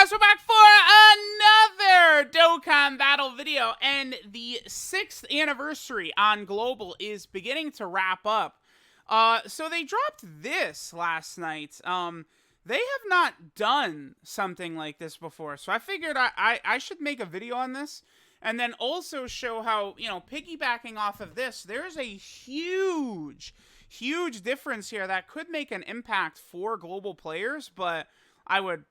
guys, we're back for another Dokkan battle video, and the 6th anniversary on Global is beginning to wrap up. So they dropped this last night. They have not done something like this before, so I figured I should make a video on this, and then also show how, piggybacking off of this, there's a huge difference here that could make an impact for Global players, but I would...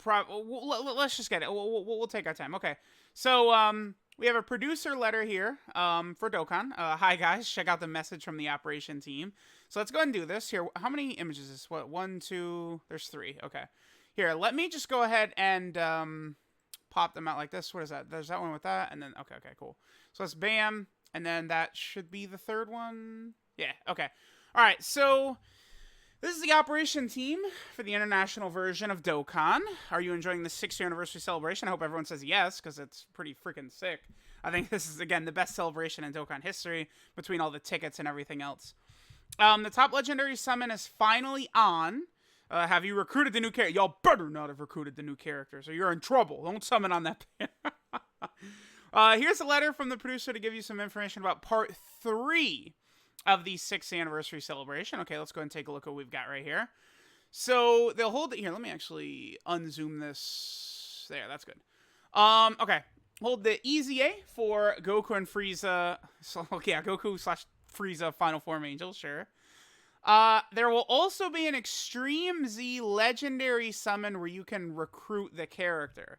let's just get it. We'll take our time. Okay. So, we have a producer letter here, for Dokkan. Hi guys, check out the message from the operation team. So let's go ahead and do this here. How many images is this? What? 1, 2, there's 3. Okay. Here, let me just go ahead and, pop them out like this. What is that? There's that one with that, and then, okay, cool. So let's bam, and then that should be the third one. Yeah, okay. Alright, so... this is the operation team for the international version of Dokkan. Are you enjoying the 6th year anniversary celebration? I hope everyone says yes, because it's pretty freaking sick. I think this is, again, the best celebration in Dokkan history, between all the tickets and everything else. The top legendary summon is finally on. Have you recruited the new character? Y'all better not have recruited the new characters, or you're in trouble. Don't summon on that. Here's a letter from the producer to give you some information about part 3 of the 6th anniversary celebration. Okay, let's go ahead and take a look at what we've got right here. So they'll hold it here. Let me actually unzoom this. There, that's good. Okay. Hold the EZA for Goku and Frieza. So, yeah, Goku / Frieza Final Form Angel, sure. There will also be an Extreme Z legendary summon where you can recruit the character.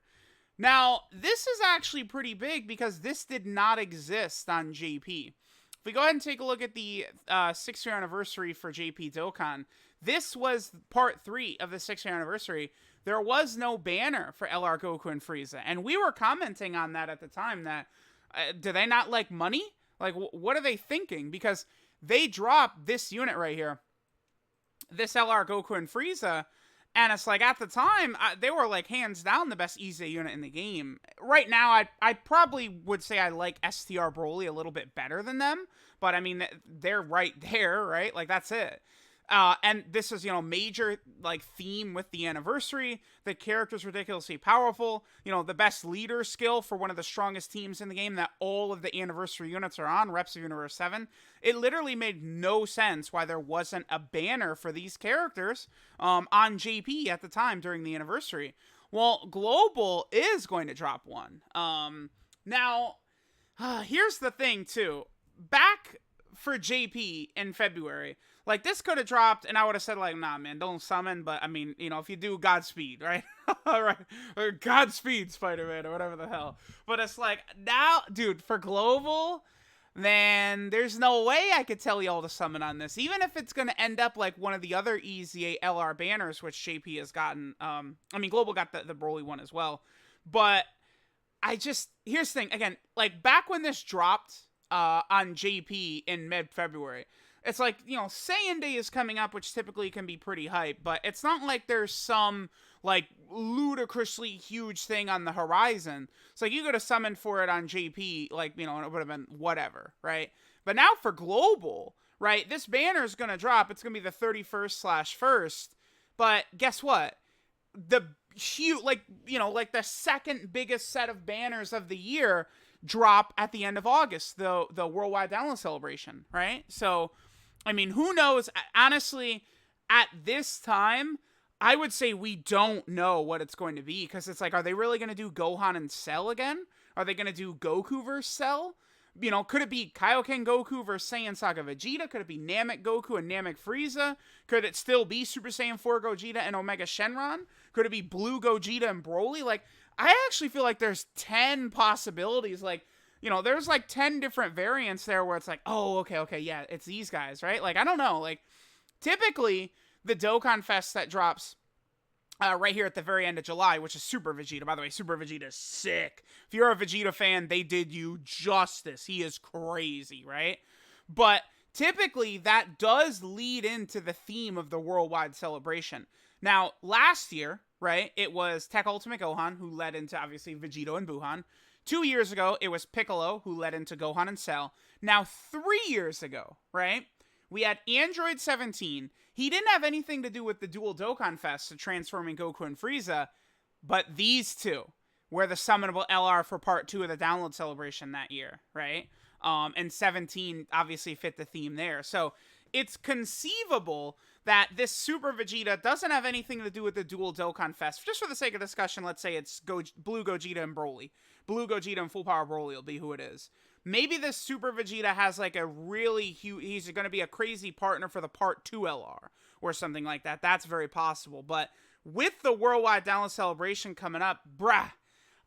Now, this is actually pretty big because this did not exist on JP. If we go ahead and take a look at the 6th year anniversary for JP Dokkan, this was part 3 of the 6th year anniversary. There was no banner for LR Goku and Frieza, and we were commenting on that at the time that, do they not like money? Like, what are they thinking? Because they dropped this unit right here, this LR Goku and Frieza, and it's like, at the time, they were like hands down the best EZA unit in the game. Right now, I probably would say I like STR Broly a little bit better than them. But I mean, they're right there, right? Like, that's it. And this is, major, like, theme with the anniversary. The character's ridiculously powerful. The best leader skill for one of the strongest teams in the game that all of the anniversary units are on, Reps of Universe 7. It literally made no sense why there wasn't a banner for these characters on JP at the time during the anniversary. Well, Global is going to drop one. Now, here's the thing, too. Back for JP in February, like, this could have dropped, and I would have said, like, nah, man, don't summon, but, I mean, if you do, Godspeed, right? Right? Or Godspeed, Spider-Man, or whatever the hell. But it's like, now, dude, for Global, then there's no way I could tell y'all to summon on this, even if it's going to end up like one of the other EZA LR banners, which JP has gotten. I mean, Global got the Broly one as well, but here's the thing, again, like, back when this dropped, on JP in mid-February, it's like, Saiyan Day is coming up, which typically can be pretty hype, but it's not like there's some, like, ludicrously huge thing on the horizon. It's like, you could have summoned for it on JP, like, it would have been whatever, right? But now for Global, right, this banner is going to drop. It's going to be the 31st/1st, but guess what? The huge, like the second biggest set of banners of the year drop at the end of August, the Worldwide Download Celebration, right? So, I mean, who knows? Honestly, at this time, I would say we don't know what it's going to be, because it's like, are they really going to do Gohan and Cell again? Are they going to do Goku versus Cell? Could it be Kaioken Goku versus Saiyan Saga Vegeta? Could it be Namek Goku and Namek Frieza? Could it still be Super Saiyan 4 Gogeta and Omega Shenron? Could it be Blue Gogeta and Broly? Like, I actually feel like there's 10 possibilities. Like, there's like 10 different variants there where it's like, oh, okay, yeah, it's these guys, right? Like, I don't know. Like, typically, the Dokkan Fest that drops right here at the very end of July, which is Super Vegeta. By the way, Super Vegeta is sick. If you're a Vegeta fan, they did you justice. He is crazy, right? But typically, that does lead into the theme of the worldwide celebration. Now, last year, right, it was Tech Ultimate Gohan, who led into, obviously, Vegito and Buhan. 2 years ago, it was Piccolo, who led into Gohan and Cell. Now, 3 years ago, right, we had Android 17. He didn't have anything to do with the Dual Dokkan Fest, so transforming Goku and Frieza. But these two were the summonable LR for part 2 of the download celebration that year, right? And 17 obviously fit the theme there. So it's conceivable that this Super Vegeta doesn't have anything to do with the dual Dokkan Fest. Just for the sake of discussion, let's say it's Blue Gogeta and Broly. Blue Gogeta and Full Power Broly will be who it is. Maybe this Super Vegeta has like a really huge... He's going to be a crazy partner for the Part 2 LR or something like that. That's very possible. But with the Worldwide Download Celebration coming up, bruh,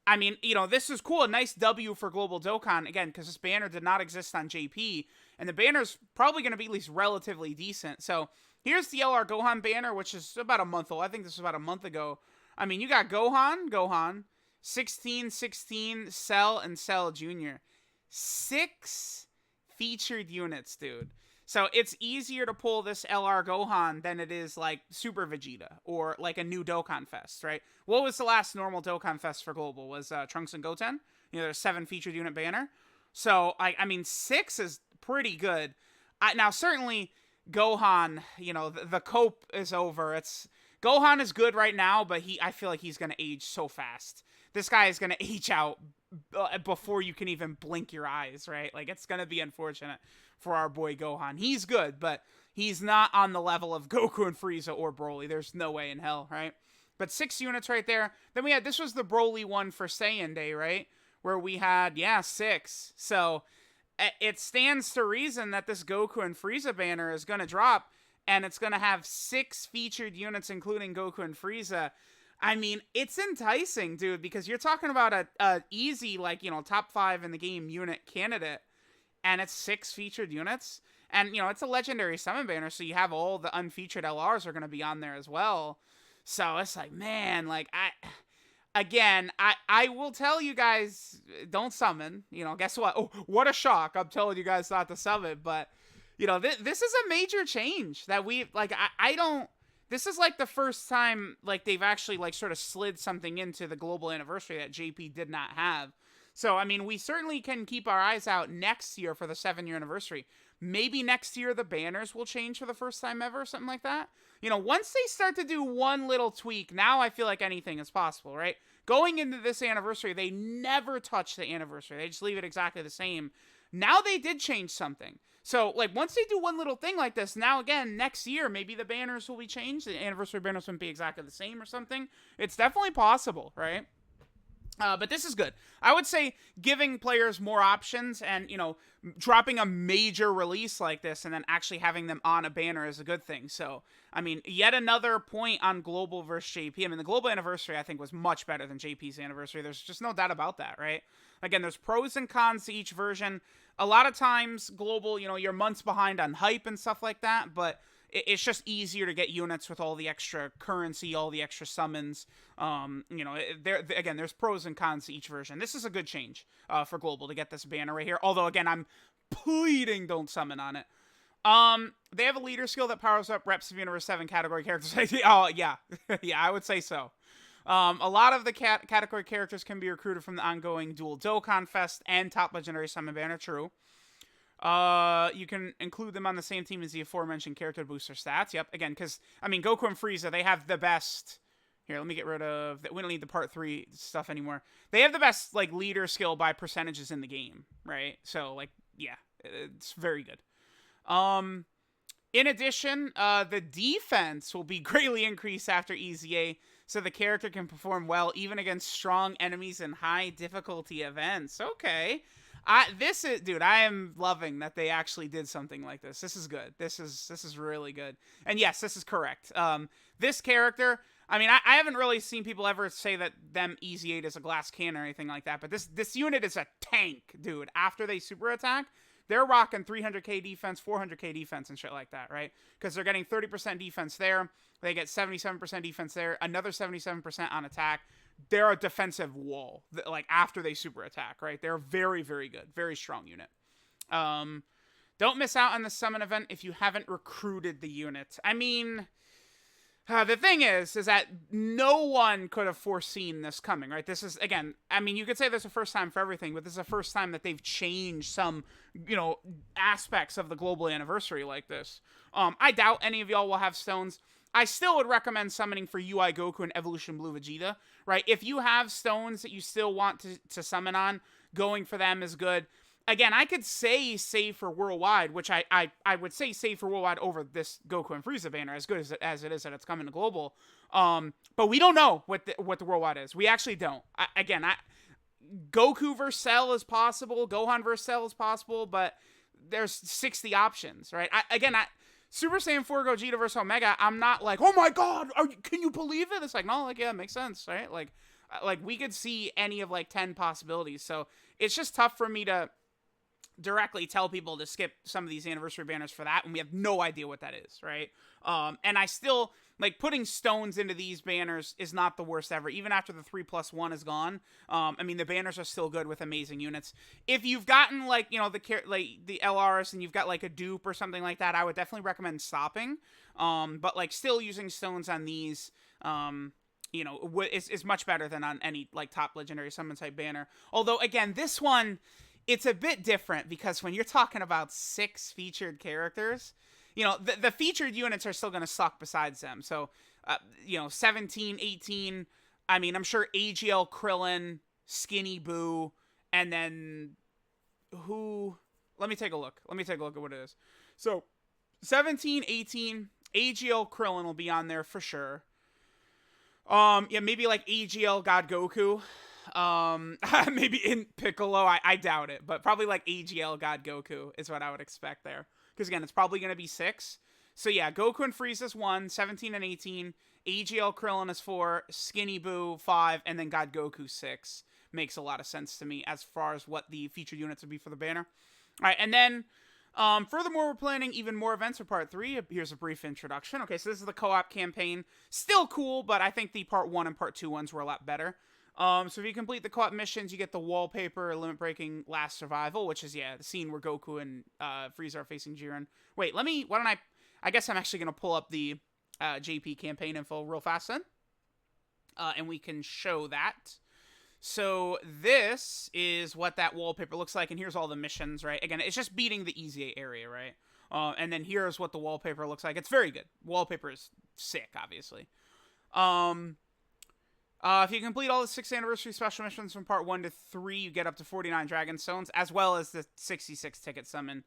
I mean, you know, this is cool. A nice W for Global Dokkan, again, because this banner did not exist on JP, and the banner's probably going to be at least relatively decent. So here's the LR Gohan banner, which is about a month old. I think this was about a month ago. I mean, you got Gohan, 16, Cell, and Cell Jr. 6 featured units, dude. So it's easier to pull this LR Gohan than it is like Super Vegeta or like a new Dokkan Fest, right? What was the last normal Dokkan Fest for Global? Was Trunks and Goten? You know, there's 7 featured unit banner. So, I mean, 6 is pretty good. Now, certainly, Gohan, you know, the cope is over. Gohan is good right now, but I feel like he's going to age so fast. This guy is going to age out before you can even blink your eyes, right? Like, it's going to be unfortunate for our boy Gohan. He's good, but he's not on the level of Goku and Frieza or Broly. There's no way in hell, right? But 6 units right there. Then we had, this was the Broly one for Saiyan Day, right? Where we had, 6. So it stands to reason that this Goku and Frieza banner is going to drop, and it's going to have 6 featured units, including Goku and Frieza. I mean, it's enticing, dude, because you're talking about a easy, like, you know, top 5 in the game unit candidate, and it's 6 featured units. And, you know, it's a legendary summon banner, so you have all the unfeatured LRs are going to be on there as well. So it's like, man, like, I will tell you guys, don't summon. You know, guess what? Oh, what a shock. I'm telling you guys not to summon. But, you know, this is a major change that this is like the first time, like, they've actually, like, sort of slid something into the global anniversary that JP did not have. So, I mean, we certainly can keep our eyes out next year for the 7-year anniversary. Maybe next year the banners will change for the first time ever, something like that. You know, once they start to do one little tweak, now I feel like anything is possible, right? Going into this anniversary, they never touch the anniversary. They just leave it exactly the same. Now they did change something. So, like, once they do one little thing like this, now, again, next year, maybe the banners will be changed. The anniversary banners won't be exactly the same or something. It's definitely possible, right? But this is good. I would say giving players more options and, you know, dropping a major release like this and then actually having them on a banner is a good thing. So, I mean, yet another point on Global versus JP. I mean, the Global anniversary, I think, was much better than JP's anniversary. There's just no doubt about that, right? Again, there's pros and cons to each version. A lot of times, Global, you know, you're months behind on hype and stuff like that, but it's just easier to get units with all the extra currency, all the extra summons. You know, again, there's pros and cons to each version. This is a good change for Global to get this banner right here. Although, again, I'm pleading don't summon on it. They have a leader skill that powers up reps of Universe 7 category characters. Oh, yeah. Yeah, I would say so. A lot of the category characters can be recruited from the ongoing Dual Dokkan Fest and Top Legendary Summon banner. True. You can include them on the same team as the aforementioned character to boost their stats. Yep, again, because, I mean, Goku and Frieza, they have the best... Here, let me get rid of... We don't need the Part 3 stuff anymore. They have the best, like, leader skill by percentages in the game, right? So, like, yeah, it's very good. In addition, the defense will be greatly increased after EZA, so the character can perform well even against strong enemies in high difficulty events. Okay. Dude, I am loving that they actually did something like this. This is good. This is really good. And yes, this is correct. This character, I mean, I haven't really seen people ever say that them EZ8 is a glass cannon or anything like that, but this unit is a tank, dude. After they super attack, they're rocking 300k defense, 400k defense, and shit like that, right? Because they're getting 30% defense there. They get 77% defense there, another 77% on attack. They're a defensive wall, like, after they super attack, right? They're very, very good. Very strong unit. Don't miss out on the summon event if you haven't recruited the unit. I mean, the thing is that no one could have foreseen this coming, right? This is, again, I mean, you could say this is the first time for everything, but this is the first time that they've changed some, you know, aspects of the global anniversary like this. I doubt any of y'all will have stones. I still would recommend summoning for UI Goku and Evolution Blue Vegeta, right? If you have stones that you still want to summon on, going for them is good. Again, I could say save for worldwide, which I would say save for worldwide over this Goku and Frieza banner, as good as it is that it's coming to global. But we don't know what the worldwide is. We actually don't. Goku versus Cell is possible. Gohan versus Cell is possible, but there's 60 options, right? Super Saiyan 4 Gogeta versus Omega, I'm not like, oh my god, can you believe it? It's like, no, like, yeah, it makes sense, right? Like we could see any of like 10 possibilities. So it's just tough for me to directly tell people to skip some of these anniversary banners for that when we have no idea what that is, right? And I still, like, putting stones into these banners is not the worst ever, even after the 3+1 is gone. I mean, the banners are still good with amazing units. If you've gotten, like, you know, the LRs and you've got, like, a dupe or something like that, I would definitely recommend stopping. But, like, still using stones on these, you know, is much better than on any, like, top legendary summon type banner. Although, again, this one, it's a bit different because when you're talking about 6 featured characters, you know, the featured units are still going to suck besides them. So, you know, 17, 18, I mean, I'm sure AGL Krillin, Skinny Boo, and then who? Let me take a look. Let me take a look at what it is. So, 17, 18, AGL Krillin will be on there for sure. Yeah, maybe like AGL God Goku. Maybe in Piccolo, I doubt it, but probably like AGL God Goku is what I would expect there. Because again, it's probably going to be 6. So yeah, Goku and Frieza is 1, 17 and 18, AGL Krillin is 4, Skinny Boo 5, and then God Goku 6. Makes a lot of sense to me as far as what the featured units would be for the banner. Alright, and then, furthermore, we're planning even more events for Part 3. Here's a brief introduction. Okay, so this is the co-op campaign. Still cool, but I think the Part 1 and Part 2 ones were a lot better. So if you complete the co-op missions, you get the wallpaper, limit-breaking last survival, which is, yeah, the scene where Goku and Frieza are facing Jiren. Wait, why don't I guess I'm actually going to pull up the JP campaign info real fast then. And we can show that. So this is what that wallpaper looks like, and here's all the missions, right? Again, it's just beating the easy area, right? And then here's what the wallpaper looks like. It's very good. Wallpaper is sick, obviously. If you complete all the 6th anniversary special missions from part 1 to 3, you get up to 49 Dragon Stones, as well as the 66 ticket summon.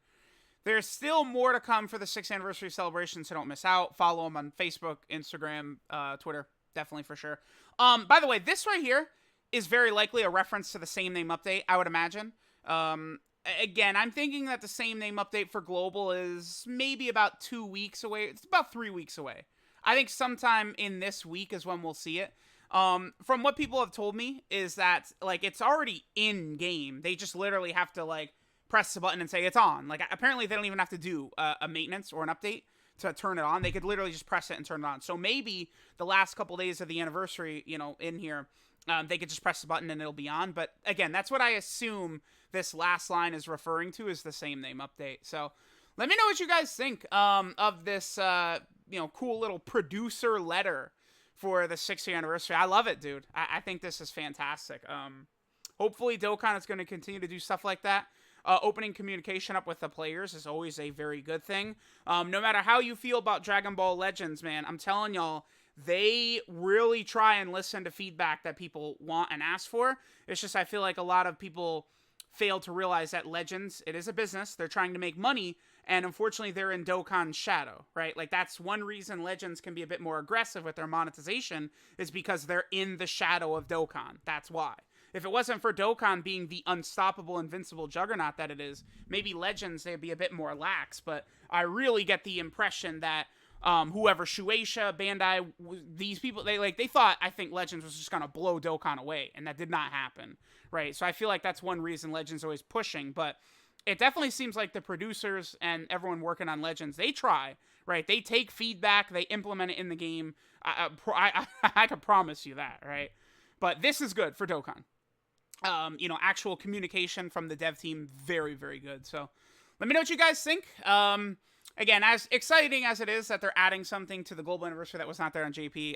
There's still more to come for the 6th anniversary celebration, so don't miss out. Follow them on Facebook, Instagram, Twitter, definitely for sure. By the way, this right here is very likely a reference to the same name update, I would imagine. Again, I'm thinking that the same name update for Global is maybe about 2 weeks away. It's about 3 weeks away. I think sometime in this week is when we'll see it. From what people have told me is that, like, it's already in game. They just literally have to, like, press the button and say it's on. Like, apparently they don't even have to do a maintenance or an update to turn it on. They could literally just press it and turn it on. So maybe the last couple days of the anniversary, you know, in here, they could just press the button and it'll be on. But again, that's what I assume this last line is referring to, is the same name update. So let me know what you guys think of this, you know, cool little producer letter for the 6th year anniversary. I love it, dude. I think this is fantastic. Hopefully Dokkan is going to continue to do stuff like that. Opening communication up with the players is always a very good thing. No matter how you feel about Dragon Ball Legends, man, I'm telling y'all, they really try and listen to feedback that people want and ask for. It's just I feel like a lot of people fail to realize that Legends, it is a business. They're trying to make money, and unfortunately they're in Dokkan's shadow, right? Like, that's one reason Legends can be a bit more aggressive with their monetization, is because they're in the shadow of Dokkan. That's why. If it wasn't for Dokkan being the unstoppable, invincible juggernaut that it is, maybe Legends, they'd be a bit more lax. But I really get the impression that whoever, Shueisha, Bandai, these people, they thought, I think, Legends was just going to blow Dokkan away, and that did not happen, right? So I feel like that's one reason Legends always pushing, but it definitely seems like the producers and everyone working on Legends, they try, right? They take feedback, they implement it in the game. I can promise you that, right? But this is good for Dokkan. You know, actual communication from the dev team, very, very good. So let me know what you guys think. Again, as exciting as it is that they're adding something to the global anniversary that was not there on JP,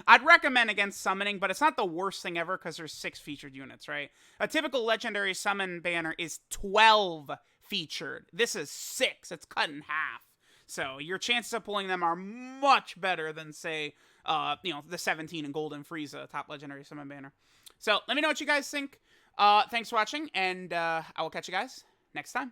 I'd recommend against summoning, but it's not the worst thing ever because there's 6 featured units, right? A typical legendary summon banner is 12 featured. This is 6. It's cut in half. So your chances of pulling them are much better than, say, the 17 and Golden Frieza top legendary summon banner. So let me know what you guys think. Thanks for watching, and I will catch you guys next time.